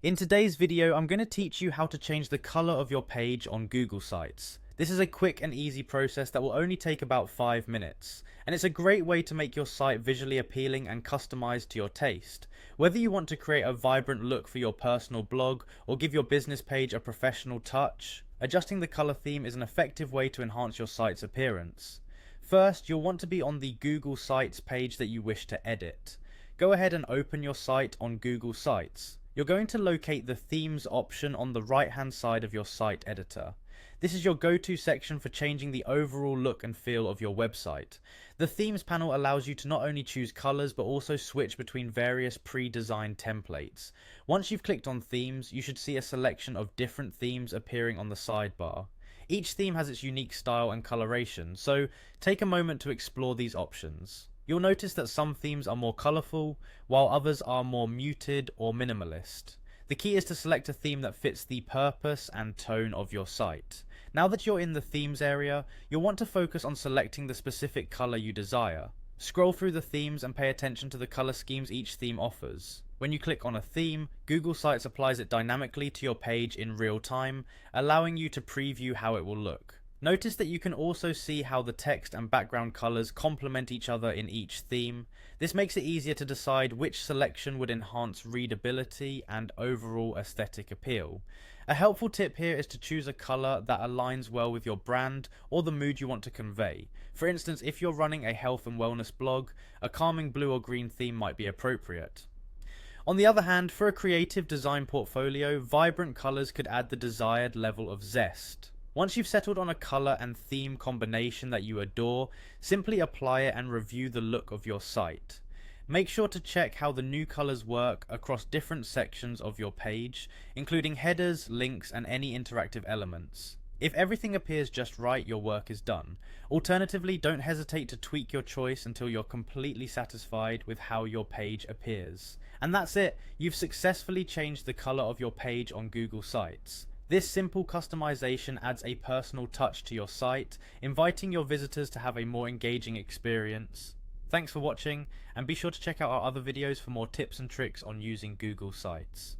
In today's video, I'm going to teach you how to change the color of your page on Google Sites. This is a quick and easy process that will only take about 5 minutes, and it's a great way to make your site visually appealing and customized to your taste. Whether you want to create a vibrant look for your personal blog or give your business page a professional touch, adjusting the color theme is an effective way to enhance your site's appearance. First, you'll want to be on the Google Sites page that you wish to edit. Go ahead and open your site on Google Sites. You're going to locate the Themes option on the right hand side of your site editor. This is your go-to section for changing the overall look and feel of your website. The Themes panel allows you to not only choose colors but also switch between various pre-designed templates. Once you've clicked on Themes, you should see a selection of different themes appearing on the sidebar. Each theme has its unique style and coloration, so take a moment to explore these options. You'll notice that some themes are more colourful, while others are more muted or minimalist. The key is to select a theme that fits the purpose and tone of your site. Now that you're in the themes area, you'll want to focus on selecting the specific colour you desire. Scroll through the themes and pay attention to the colour schemes each theme offers. When you click on a theme, Google Sites applies it dynamically to your page in real time, allowing you to preview how it will look. Notice that you can also see how the text and background colors complement each other in each theme. This makes it easier to decide which selection would enhance readability and overall aesthetic appeal. A helpful tip here is to choose a color that aligns well with your brand or the mood you want to convey. For instance, if you're running a health and wellness blog, a calming blue or green theme might be appropriate. On the other hand, for a creative design portfolio, vibrant colors could add the desired level of zest. Once you've settled on a color and theme combination that you adore, simply apply it and review the look of your site. Make sure to check how the new colors work across different sections of your page, including headers, links, and any interactive elements. If everything appears just right, your work is done. Alternatively, don't hesitate to tweak your choice until you're completely satisfied with how your page appears. And that's it, you've successfully changed the color of your page on Google Sites. This simple customization adds a personal touch to your site, inviting your visitors to have a more engaging experience. Thanks for watching, and be sure to check out our other videos for more tips and tricks on using Google Sites.